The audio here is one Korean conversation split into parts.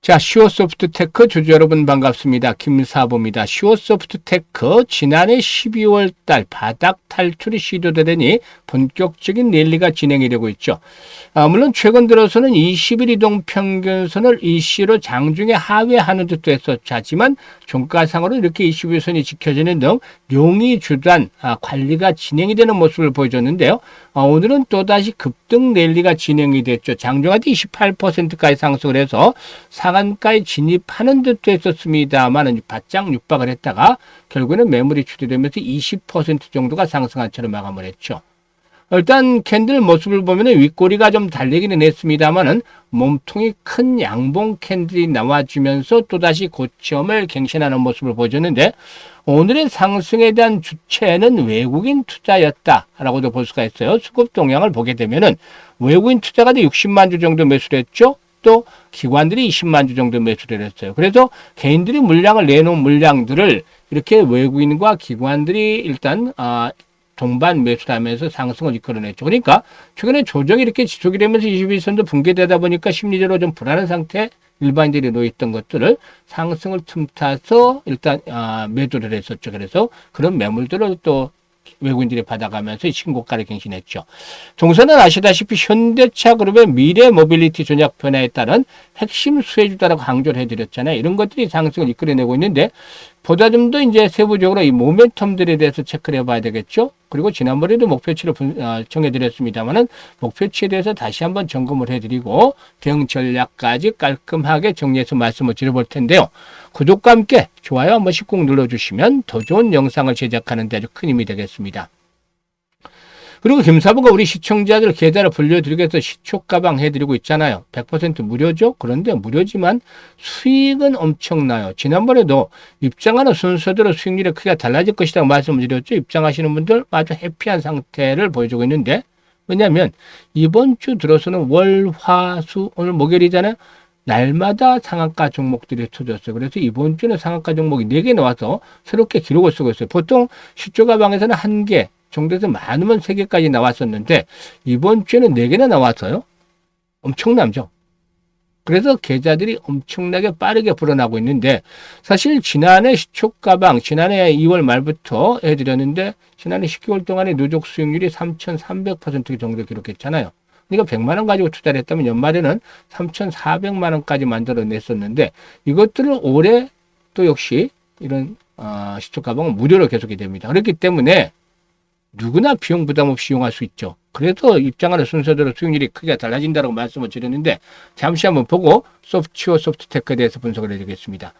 자, 슈어소프트테크 주주 여러분 반갑습니다. 김사부입니다. 슈어소프트테크 지난해 12월 달 바닥 탈출이 시도되더니 본격적인 랠리가 진행이 되고 있죠. 물론 최근 들어서는 20일 이동 평균선을 일시로 장중에 하회하는 듯도 했었죠. 하지만 종가상으로 이렇게 21선이 지켜지는 등 용의 주단 관리가 진행이 되는 모습을 보여줬는데요. 오늘은 또다시 급등 랠리가 진행이 됐죠. 장중한테 28%까지 상승을 해서 상한가에 진입하는 듯도 했었습니다만 바짝 육박을 했다가 결국에는 매물이 추대되면서 20% 정도가 상승한 채로 마감을 했죠. 일단 캔들 모습을 보면 윗꼬리가 좀 달리기는 했습니다만은 몸통이 큰 양봉 캔들이 나와주면서 또다시 고점을 갱신하는 모습을 보여줬는데 오늘의 상승에 대한 주체는 외국인 투자였다라고도 볼 수가 있어요. 수급 동향을 보게 되면은 외국인 투자가 60만 주 정도 매수를 했죠. 또 기관들이 20만 주 정도 매수를 했어요. 그래서 개인들이 물량을 내놓은 물량들을 이렇게 외국인과 기관들이 일단 동반 매수를 하면서 상승을 이끌어냈죠. 그러니까 최근에 조정이 이렇게 지속이 되면서 21선도 붕괴되다 보니까 심리적으로 좀 불안한 상태 일반인들이 놓여있던 것들을 상승을 틈타서 일단 매도를 했었죠. 그래서 그런 매물들을 또 외국인들이 받아가면서 신고가를 갱신했죠. 동사는 아시다시피 현대차 그룹의 미래 모빌리티 전략 변화에 따른 핵심 수혜주다라고 강조를 해드렸잖아요. 이런 것들이 상승을 이끌어내고 있는데 보다 좀 더 이제 세부적으로 이 모멘텀들에 대해서 체크를 해봐야 되겠죠. 그리고 지난번에도 목표치를 정해드렸습니다만은 목표치에 대해서 다시 한번 점검을 해드리고 대응 전략까지 깔끔하게 정리해서 말씀을 드려볼 텐데요. 구독과 함께 좋아요 한 번씩 꼭 눌러주시면 더 좋은 영상을 제작하는 데 아주 큰 힘이 되겠습니다. 그리고 김사부가 우리 시청자들 계좌를 불려드리기 위해서 시초가방 해드리고 있잖아요. 100% 무료죠? 그런데 무료지만 수익은 엄청나요. 지난번에도 입장하는 순서대로 수익률이 크게 달라질 것이라고 말씀을 드렸죠. 입장하시는 분들 아주 해피한 상태를 보여주고 있는데 왜냐하면 이번 주 들어서는 월, 화, 수 오늘 목요일이잖아요. 날마다 상한가 종목들이 터졌어요. 그래서 이번 주는 상한가 종목이 4개 나와서 새롭게 기록을 쓰고 있어요. 보통 시초가방에서는 1개 정도에서 많으면 3개까지 나왔었는데 이번 주에는 4개나 나왔어요. 엄청나죠. 그래서 계좌들이 엄청나게 빠르게 불어나고 있는데 사실 지난해 시초가방 지난해 2월 말부터 해드렸는데 지난해 10개월 동안의 누적 수익률이 3,300% 정도 기록했잖아요. 그러니까 100만 원 가지고 투자를 했다면 연말에는 3,400만 원까지 만들어냈었는데 이것들을 올해 또 역시 이런 시초가방은 무료로 계속이 됩니다. 그렇기 때문에 누구나 비용 부담 없이 이용할 수 있죠. 그래서 입장하는 순서대로 수익률이 크게 달라진다고 말씀을 드렸는데 잠시 한번 보고 슈어소프트테크에 대해서 분석을 해드리겠습니다.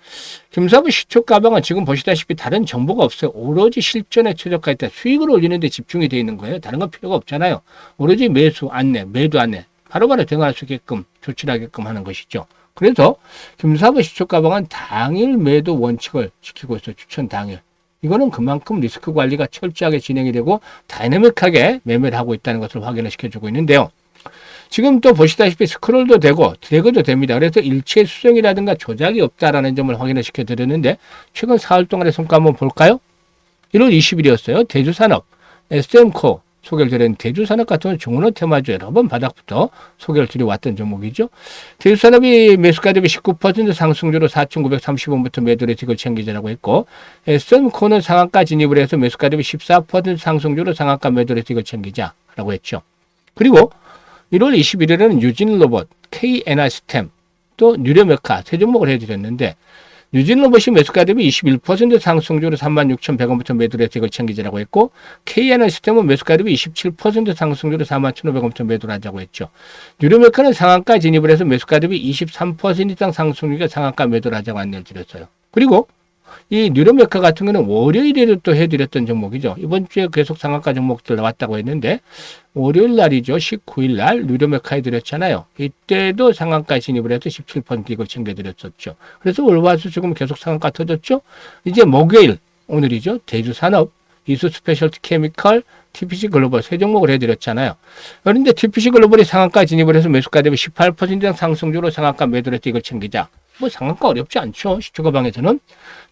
김사부 시초가방은 지금 보시다시피 다른 정보가 없어요. 오로지 실전에 최적화했다. 수익을 올리는 데 집중이 되어 있는 거예요. 다른 건 필요가 없잖아요. 오로지 매수 안내, 매도 안내 바로바로 대응할 수 있게끔 조치를 하게끔 하는 것이죠. 그래서 김사부 시초가방은 당일 매도 원칙을 지키고 있어요. 추천 당일. 이거는 그만큼 리스크 관리가 철저하게 진행이 되고 다이내믹하게 매매를 하고 있다는 것을 확인을 시켜주고 있는데요. 지금 또 보시다시피 스크롤도 되고 드래그도 됩니다. 그래서 일체 수정이라든가 조작이 없다라는 점을 확인을 시켜드렸는데 최근 4월 동안의 성과 한번 볼까요? 1월 20일이었어요. 대주산업, SM코 소개를 드렸는데 대주산업 같은 경우는 종로 테마주 여러 번 바닥부터 소개를 드려왔던 종목이죠. 대주산업이 매수가 대비 19% 상승률로 4,930원부터 매도를 틱을 챙기자라고 했고 SM코는 상한가 진입을 해서 매수가 대비 14% 상승률로 상한가 매도를 틱을 챙기자라고 했죠. 그리고 1월 21일에는 유진로봇, KNR스템, 또 뉴레메카 세 종목을 해드렸는데 유진로봇이 매수가 대비 21% 상승률로 36,100원부터 매도를 해서 이걸 챙기자라고 했고 KNR스템은 매수가 대비 27% 상승률로 41,500원부터 매도를 하자고 했죠. 뉴레메카는 상한가 진입을 해서 매수가 대비 23% 이상 상승률로 상한가 매도를 하자고 안내를 드렸어요. 그리고 이 뉴레메카 같은 경우는 월요일에도 또 해드렸던 종목이죠. 이번 주에 계속 상한가 종목들 나왔다고 했는데 월요일 날이죠. 19일 날 뉴레메카 해드렸잖아요. 이때도 상한가 진입을 해서 17% 이걸 챙겨드렸었죠. 그래서 올와서 지금 계속 상한가 터졌죠. 이제 목요일 오늘이죠. 대주산업, 이수스페셜티 케미컬, TPC 글로벌 세 종목을 해드렸잖아요. 그런데 TPC 글로벌이 상한가 진입을 해서 매수가 되면 18% 이상 상승률로 상한가 매도를 해서 이걸 챙기자. 뭐 상한가 어렵지 않죠. 시초가방에서는.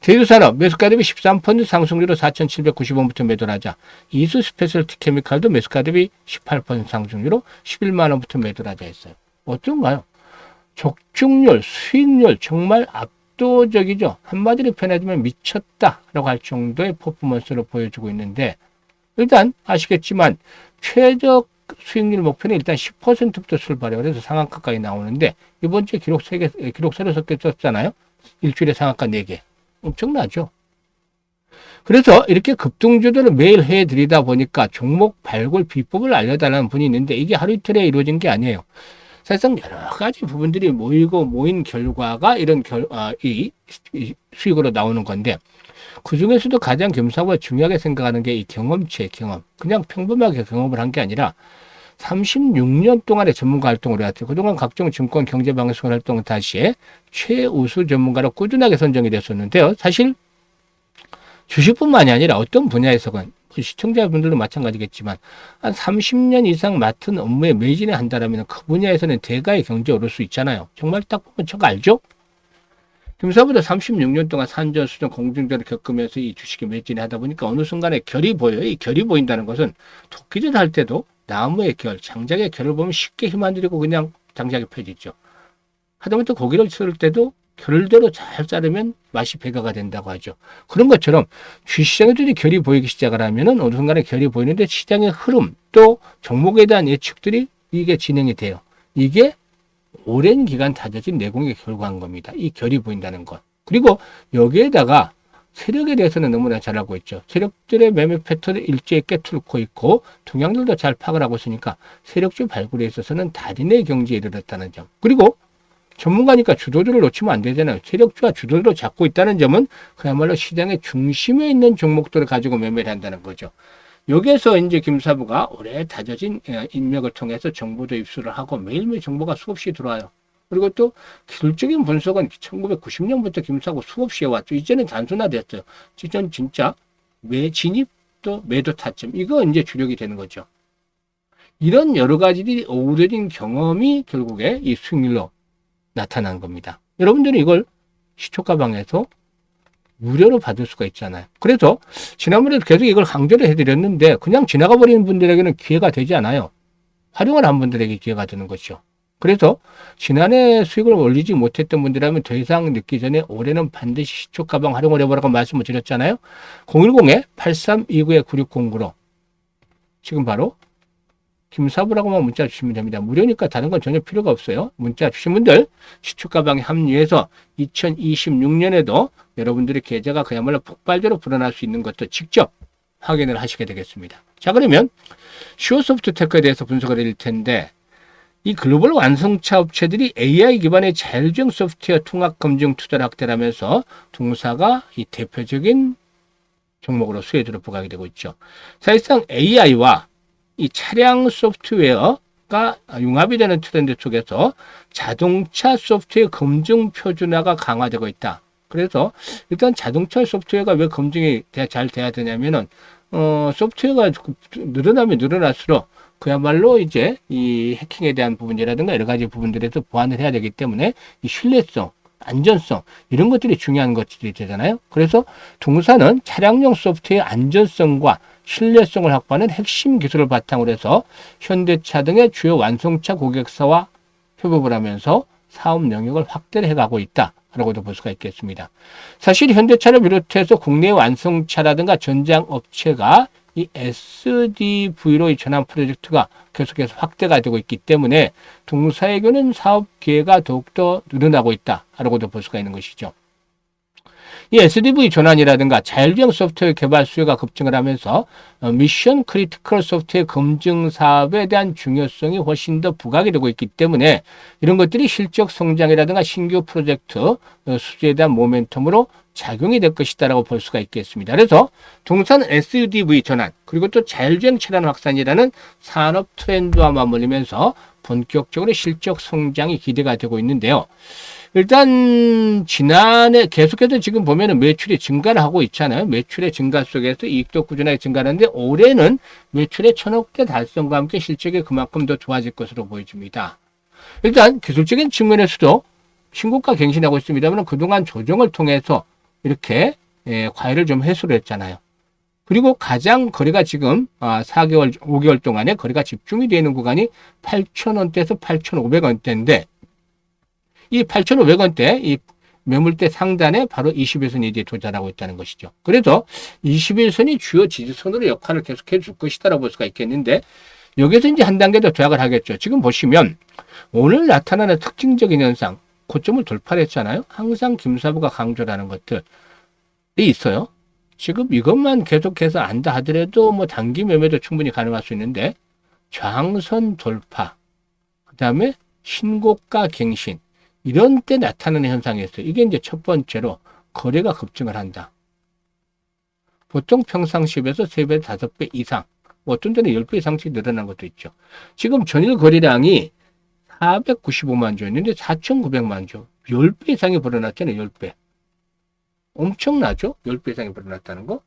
대주산업 매수가 대비 13% 상승률로 4,790원부터 매도를 하자. 이수 스페셜티 케미칼도 매수가 대비 18% 상승률로 11만 원부터 매도를 하자 했어요. 어떤가요? 적중률, 수익률 정말 압도적이죠. 한마디로 표현하자면 미쳤다라고 할 정도의 퍼포먼스를 보여주고 있는데 일단 아시겠지만 최적 수익률 목표는 일단 10%부터 출발해요. 그래서 상한가까지 나오는데 이번 주에 기록 세로 섞였었잖아요. 일주일에 상한가 4개. 엄청나죠. 그래서 이렇게 급등주들을 매일 해드리다 보니까 종목 발굴 비법을 알려달라는 분이 있는데 이게 하루 이틀에 이루어진 게 아니에요. 사실상 여러 가지 부분들이 모인 결과가 이런 이 수익으로 나오는 건데 그 중에서도 가장 김사부가 중요하게 생각하는 게 이 경험치의 경험. 그냥 평범하게 경험을 한 게 아니라 36년 동안의 전문가 활동을 해왔죠. 그동안 각종 증권 경제 방송 활동 다시에 최우수 전문가로 꾸준하게 선정이 됐었는데요. 사실 주식뿐만이 아니라 어떤 분야에서건 시청자분들도 마찬가지겠지만 한 30년 이상 맡은 업무에 매진을 한다면 그 분야에서는 대가의 경제에 오를 수 있잖아요. 정말 딱 보면 저거 알죠? 김사부도 36년 동안 산전수전 공중전을 겪으면서 이 주식에 매진을 하다 보니까 어느 순간에 결이 보여요. 이 결이 보인다는 것은 도끼질 할 때도 나무의 결, 장작의 결을 보면 쉽게 힘 안 들이고 그냥 장작이 펴지죠. 하다못해 고기를 썰을 때도 결대로 잘 자르면 맛이 배가가 된다고 하죠. 그런 것처럼 주식시장에도 결이 보이기 시작을 하면은 어느 순간에 결이 보이는데 시장의 흐름 또 종목에 대한 예측들이 이게 진행이 돼요. 이게 오랜 기간 다져진 내공의 결과인 겁니다. 이 결이 보인다는 것. 그리고 여기에다가 세력에 대해서는 너무나 잘 알고 있죠. 세력들의 매매 패턴을 일제히 꿰뚫고 있고 동향들도 잘 파악을 하고 있으니까 세력주 발굴에 있어서는 달인의 경지에 이르렀다는 점. 그리고 전문가니까 주도주를 놓치면 안 되잖아요. 세력주와 주도주를 잡고 있다는 점은 그야말로 시장의 중심에 있는 종목들을 가지고 매매를 한다는 거죠. 여기에서 이제 김사부가 오래 다져진 인맥을 통해서 정보도 입수를 하고 매일매일 정보가 수없이 들어와요. 그리고 또 기술적인 분석은 1990년부터 김사부 수없이 해왔죠. 이제는 단순화됐어요. 이전 진짜 진입 또 매도 타점 이거 이제 주력이 되는 거죠. 이런 여러 가지들이 어우러진 경험이 결국에 이 수익률로 나타난 겁니다. 여러분들은 이걸 시초가방에서 무료로 받을 수가 있잖아요. 그래서 지난번에도 계속 이걸 강조를 해드렸는데 그냥 지나가 버리는 분들에게는 기회가 되지 않아요. 활용을 한 분들에게 기회가 되는 거죠. 그래서 지난해 수익을 올리지 못했던 분들이라면 더 이상 늦기 전에 올해는 반드시 시초가방 활용을 해보라고 말씀을 드렸잖아요. 010-8329-9609로 지금 바로 김사부라고만 문자 주시면 됩니다. 무료니까 다른 건 전혀 필요가 없어요. 문자 주신 분들 시초가방에 합류해서 2026년에도 여러분들의 계좌가 그야말로 폭발적으로 불어날 수 있는 것도 직접 확인을 하시게 되겠습니다. 자, 그러면 슈어소프트테크에 대해서 분석을 해드릴 텐데 이 글로벌 완성차 업체들이 AI 기반의 자율주행 소프트웨어 통합 검증 투자를 확대하면서 동사가 이 대표적인 종목으로 수혜주로 부각이 되고 있죠. 사실상 AI와 이 차량 소프트웨어가 융합이 되는 트렌드 속에서 자동차 소프트웨어 검증 표준화가 강화되고 있다. 그래서 일단 자동차 소프트웨어가 왜 검증이 잘 돼야 되냐면은 소프트웨어가 늘어나면 늘어날수록 그야말로 이제 이 해킹에 대한 부분이라든가 여러 가지 부분들에서 보완을 해야 되기 때문에 이 신뢰성, 안전성 이런 것들이 중요한 것들이 되잖아요. 그래서 동사는 차량용 소프트웨어 안전성과 신뢰성을 확보하는 핵심 기술을 바탕으로 해서 현대차 등의 주요 완성차 고객사와 협업을 하면서 사업 영역을 확대를 해가고 있다라고도 볼 수가 있겠습니다. 사실 현대차를 비롯해서 국내 완성차라든가 전장업체가 이 SDV로 전환 프로젝트가 계속해서 확대가 되고 있기 때문에 동사에게는 사업 기회가 더욱더 늘어나고 있다라고도 볼 수가 있는 것이죠. 이 SDV 전환이라든가 자율주행 소프트웨어 개발 수요가 급증을 하면서 미션 크리티컬 소프트웨어 검증 사업에 대한 중요성이 훨씬 더 부각이 되고 있기 때문에 이런 것들이 실적 성장이라든가 신규 프로젝트 수주에 대한 모멘텀으로 작용이 될 것이다라고 볼 수가 있겠습니다. 그래서 동사는 SDV 전환 그리고 또 자율주행 차량 확산이라는 산업 트렌드와 맞물리면서 본격적으로 실적 성장이 기대가 되고 있는데요. 일단 지난해 계속해서 지금 보면은 매출이 증가를 하고 있잖아요. 매출의 증가 속에서 이익도 꾸준하게 증가하는데 올해는 매출의 1,000억대 달성과 함께 실적이 그만큼 더 좋아질 것으로 보여집니다. 일단 기술적인 측면에서도 신고가 갱신하고 있습니다만 그동안 조정을 통해서 이렇게 과열을 좀 해소를 했잖아요. 그리고 가장 거래가 지금 4개월, 5개월 동안에 거래가 집중이 되는 구간이 8,000원대에서 8,500원대인데 이 8,500원대 이 매물대 상단에 바로 21선이 이제 도달하고 있다는 것이죠. 그래서 21선이 주요 지지선으로 역할을 계속해 줄 것이다라고 볼 수가 있겠는데 여기서 이제 한 단계 더 도약을 하겠죠. 지금 보시면 오늘 나타나는 특징적인 현상, 고점을 돌파를 했잖아요. 항상 김사부가 강조를 하는 것들이 있어요. 지금 이것만 계속해서 안다 하더라도 뭐 단기 매매도 충분히 가능할 수 있는데 저항선 돌파, 그 다음에 신고가 갱신, 이런 때 나타나는 현상이 있어요. 이게 이제 첫 번째로 거래가 급증을 한다. 보통 평상시에 비해서 3배, 5배 이상, 어떤 때는 10배 이상씩 늘어난 것도 있죠. 지금 전일 거래량이 495만 주였는데 4,900만 주. 10배 이상이 벌어났잖아요. 10배. 엄청나죠? 10배 이상이 벌어났다는 거.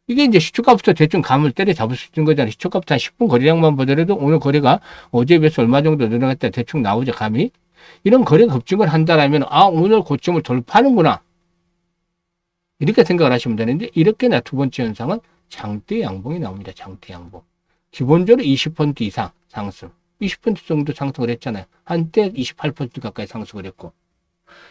이게 이제 시초가부터 대충 감을 때려 잡을 수 있는 거잖아요. 시초가부터 한 10분 거래량만 보더라도 오늘 거래가 어제에 비해서 얼마 정도 늘어났다 대충 나오죠. 감이. 이런 거래 급증을 한다라면 오늘 고점을 돌파하는구나. 이렇게 생각을 하시면 되는데 이렇게 두 번째 현상은 장대 양봉이 나옵니다. 장대 양봉. 기본적으로 20% 이상 상승. 20% 정도 상승을 했잖아요. 한때 28% 가까이 상승을 했고.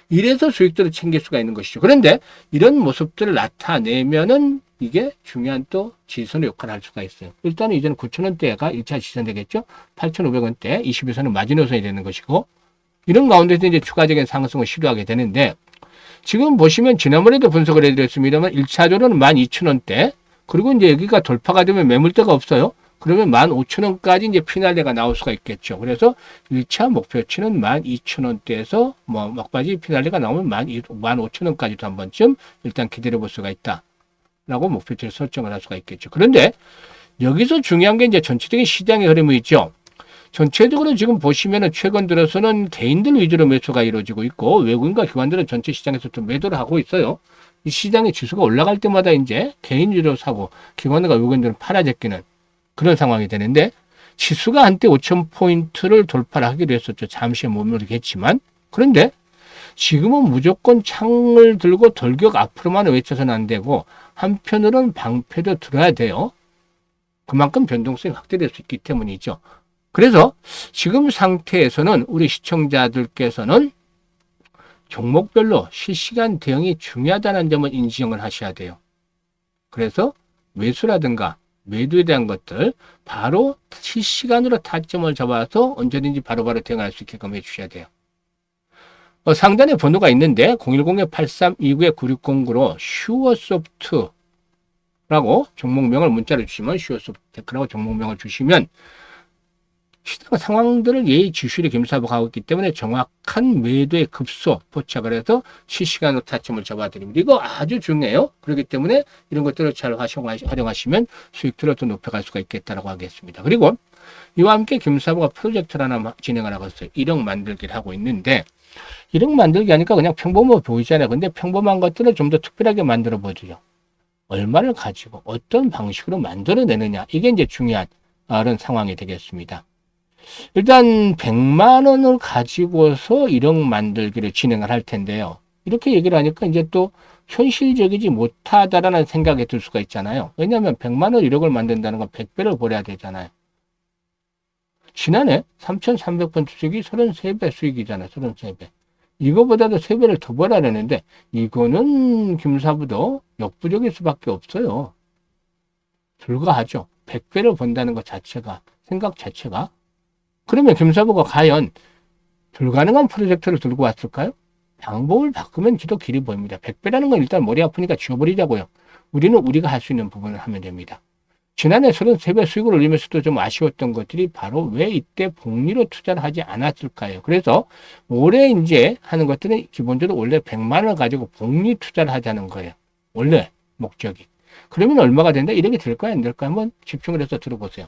이래서 수익들을 챙길 수가 있는 것이죠. 그런데 이런 모습들을 나타내면은 이게 중요한 또 지지선의 역할을 할 수가 있어요. 일단은 이제는 9,000원대가 1차 지지선 되겠죠. 8,500원대 22선은 마지노선이 되는 것이고 이런 가운데서 이제 추가적인 상승을 시도하게 되는데 지금 보시면 지난번에도 분석을 해드렸습니다만 1차적으로는 12,000원대 그리고 이제 여기가 돌파가 되면 매물대가 없어요. 그러면 15,000원까지 이제 피날레가 나올 수가 있겠죠. 그래서 1차 목표치는 12,000원대에서 뭐 막바지 피날레가 나오면 15,000원까지도 한 번쯤 일단 기다려 볼 수가 있다. 라고 목표치를 설정을 할 수가 있겠죠. 그런데 여기서 중요한 게 이제 전체적인 시장의 흐름이 있죠. 전체적으로 지금 보시면은 최근 들어서는 개인들 위주로 매수가 이루어지고 있고 외국인과 기관들은 전체 시장에서 좀 매도를 하고 있어요. 이 시장의 지수가 올라갈 때마다 이제 개인 위주로 사고 기관과 외국인들은 팔아제끼는 그런 상황이 되는데 지수가 한때 5,000포인트를 돌파를 하기로 했었죠. 잠시 머무르겠지만 그런데 지금은 무조건 창을 들고 돌격 앞으로만 외쳐서는 안 되고 한편으로는 방패도 들어야 돼요. 그만큼 변동성이 확대될 수 있기 때문이죠. 그래서 지금 상태에서는 우리 시청자들께서는 종목별로 실시간 대응이 중요하다는 점을 인지를 하셔야 돼요. 그래서 매수라든가 매도에 대한 것들 바로 실시간으로 타점을 잡아서 언제든지 바로바로 대응할 수 있게끔 해주셔야 돼요. 상단에 번호가 있는데 010-8329-9609로 슈어소프트라고 종목명을 문자로 주시면 슈어소프트테크라고 종목명을 주시면 시장 상황들을 예의주시하게 김사부가 하고 있기 때문에 정확한 매도의 급소 포착을 해서 실시간으로 타점을 잡아드립니다. 이거 아주 중요해요. 그렇기 때문에 이런 것들을 잘 활용하시면 수익들을 더 높여갈 수가 있겠다라고 하겠습니다. 그리고 이와 함께 김사부가 프로젝트를 하나 진행을 하고 있어요. 1억 만들기를 하고 있는데 1억 만들기 하니까 그냥 평범해 보이잖아요. 근데 평범한 것들을 좀 더 특별하게 만들어 보죠. 얼마를 가지고 어떤 방식으로 만들어내느냐. 이게 이제 중요한 그런 상황이 되겠습니다. 일단 100만 원을 가지고서 1억 만들기를 진행을 할 텐데요. 이렇게 얘기를 하니까 이제 또 현실적이지 못하다라는 생각이 들 수가 있잖아요. 왜냐하면 100만 원 1억을 만든다는 건 100배를 벌어야 되잖아요. 지난해 3,300번 수익이 33배 수익이잖아요. 33배. 이거보다도 3배를 더 벌어내는데 이거는 김사부도 역부족일 수밖에 없어요. 불가하죠. 100배를 번다는 것 자체가, 생각 자체가. 그러면 김사부가 과연 불가능한 프로젝트를 들고 왔을까요? 방법을 바꾸면 더 길이 보입니다. 100배라는 건 일단 머리 아프니까 지워버리자고요. 우리는 우리가 할 수 있는 부분을 하면 됩니다. 지난해 33배 수익을 올리면서도 좀 아쉬웠던 것들이 바로 왜 이때 복리로 투자를 하지 않았을까요? 그래서 올해 이제 하는 것들은 기본적으로 원래 100만 원을 가지고 복리 투자를 하자는 거예요. 원래 목적이. 그러면 얼마가 된다? 이렇게 될까요? 안 될까요? 한번 집중을 해서 들어보세요.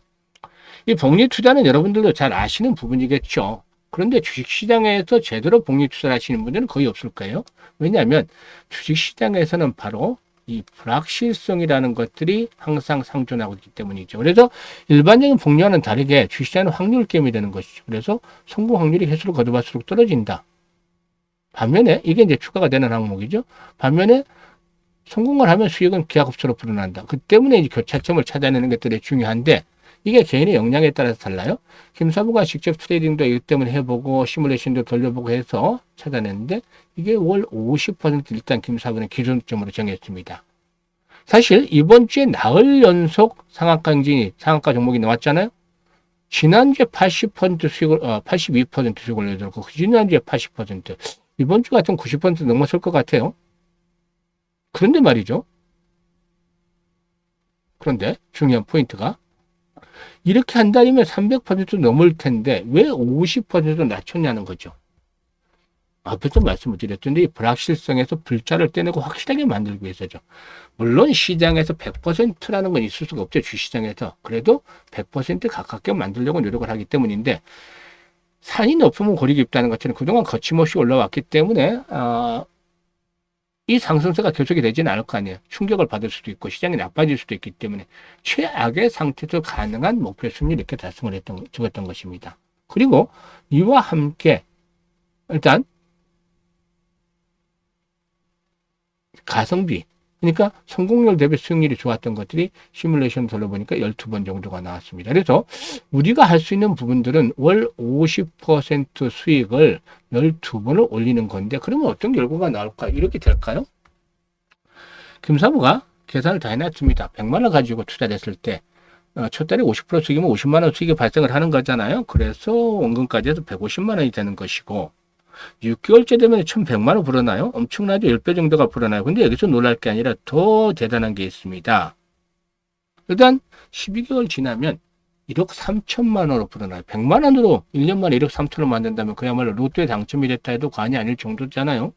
이 복리 투자는 여러분들도 잘 아시는 부분이겠죠. 그런데 주식시장에서 제대로 복리 투자를 하시는 분들은 거의 없을 거예요. 왜냐하면 주식시장에서는 바로 이 불확실성이라는 것들이 항상 상존하고 있기 때문이죠. 그래서 일반적인 복리와는 다르게 주식시장은 확률 게임이 되는 것이죠. 그래서 성공 확률이 해수를 거듭할수록 떨어진다. 반면에 이게 이제 추가가 되는 항목이죠. 반면에 성공을 하면 수익은 기하급수로 불어난다. 그 때문에 이제 교차점을 찾아내는 것들이 중요한데 이게 개인의 역량에 따라서 달라요. 김사부가 직접 트레이딩도 이것 때문에 해보고 시뮬레이션도 돌려보고 해서 찾아냈는데 이게 월 50% 일단 김사부는 기준점으로 정했습니다. 사실 이번 주에 나흘 연속 상한가 종목이 나왔잖아요. 지난주에 80% 수익을, 82% 수익 올려들고, 지난주에 80%, 이번 주 같은 90% 넘어설 것 같아요. 그런데 말이죠. 그런데 중요한 포인트가, 이렇게 한 달이면 300% 넘을 텐데, 왜 50% 낮췄냐는 거죠. 앞에서 말씀을 드렸던데, 이 불확실성에서 불자를 떼내고 확실하게 만들기 위해서죠. 물론 시장에서 100%라는 건 있을 수가 없죠. 주시장에서. 그래도 100% 가깝게 만들려고 노력을 하기 때문인데, 산이 높으면 고리 깊다는 것처럼 그동안 거침없이 올라왔기 때문에 이 상승세가 계속이 되지는 않을 거 아니에요. 충격을 받을 수도 있고 시장이 나빠질 수도 있기 때문에 최악의 상태에서 가능한 목표 수준을 이렇게 달성을 적었던 것입니다. 그리고 이와 함께 일단 가성비, 그러니까 성공률 대비 수익률이 좋았던 것들이 시뮬레이션 돌려보니까 12번 정도가 나왔습니다. 그래서 우리가 할 수 있는 부분들은 월 50% 수익을 12번을 올리는 건데, 그러면 어떤 결과가 나올까? 이렇게 될까요? 김사부가 계산을 다 해놨습니다. 100만 원 가지고 투자를 했을 때 첫 달에 50% 수익이면 50만 원 수익이 발생을 하는 거잖아요. 그래서 원금까지 해서 150만 원이 되는 것이고, 6개월째 되면 1,100만 원 불어나요? 엄청나죠? 10배 정도가 불어나요. 근데 여기서 놀랄 게 아니라 더 대단한 게 있습니다. 일단 12개월 지나면 1억 3천만 원으로 불어나요. 100만 원으로 1년 만에 1억 3천을 만든다면 그야말로 로또에 당첨이 됐다 해도 과언이 아닐 정도잖아요.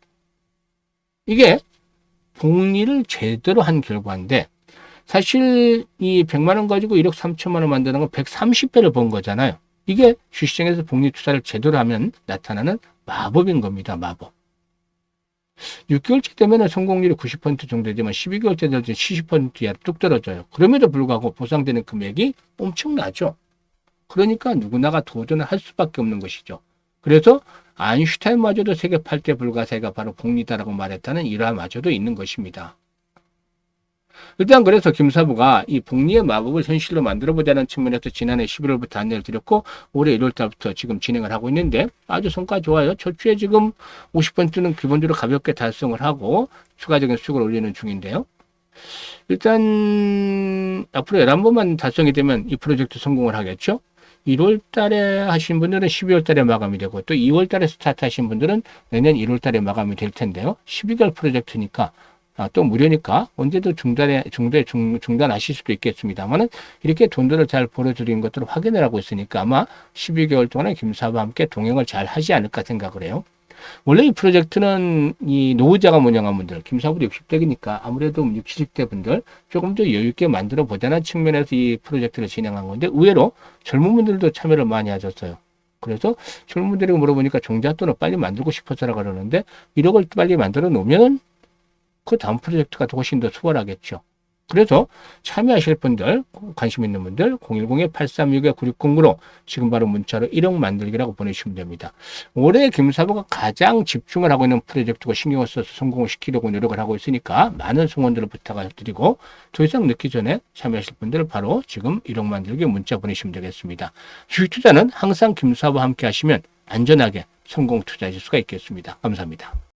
이게 복리를 제대로 한 결과인데, 사실 이 100만 원 가지고 1억 3천만 원 만드는 건 130배를 번 거잖아요. 이게 주식시장에서 복리 투자를 제대로 하면 나타나는 마법인 겁니다. 마법. 6개월째 되면 성공률이 90% 정도 되지만 12개월째 되면 70% 이하로 뚝 떨어져요. 그럼에도 불구하고 보상되는 금액이 엄청나죠. 그러니까 누구나가 도전을 할 수밖에 없는 것이죠. 그래서 아인슈타인마저도 세계 8대 불가사의가 바로 복리다라고 말했다는 일화마저도 있는 것입니다. 일단 그래서 김사부가 이 복리의 마법을 현실로 만들어보자는 측면에서 지난해 11월부터 안내를 드렸고 올해 1월달부터 지금 진행을 하고 있는데 아주 성과 좋아요. 첫 주에 지금 50%는 기본적으로 가볍게 달성을 하고 추가적인 수익을 올리는 중인데요. 일단 앞으로 11번만 달성이 되면 이 프로젝트 성공을 하겠죠. 1월 달에 하신 분들은 12월 달에 마감이 되고 또 2월 달에 스타트 하신 분들은 내년 1월 달에 마감이 될 텐데요. 12개월 프로젝트니까 또 무료니까 언제도 중단하실 수도 있겠습니다만은 이렇게 돈들을 잘 벌어들이는 것들을 확인을 하고 있으니까 아마 12개월 동안에 김사부와 함께 동행을 잘 하지 않을까 생각을 해요. 원래 이 프로젝트는 이 노후자가 운영한 분들, 김사부도 60대이니까 아무래도 60, 70대 분들 조금 더 여유있게 만들어 보자는 측면에서 이 프로젝트를 진행한 건데 의외로 젊은 분들도 참여를 많이 하셨어요. 그래서 젊은 분들이 물어보니까 종잣돈을 빨리 만들고 싶어서라고 그러는데 1억을 빨리 만들어 놓으면 그 다음 프로젝트가 훨씬 더 수월하겠죠. 그래서 참여하실 분들, 관심 있는 분들 010-836-9609로 지금 바로 문자로 1억 만들기라고 보내주시면 됩니다. 올해 김사부가 가장 집중을 하고 있는 프로젝트고 신경을 써서 성공을 시키려고 노력을 하고 있으니까 많은 성원들을 부탁을 드리고 더 이상 늦기 전에 참여하실 분들 바로 지금 1억 만들기 문자 보내시면 되겠습니다. 주식 투자는 항상 김사부와 함께 하시면 안전하게 성공 투자하실 수가 있겠습니다. 감사합니다.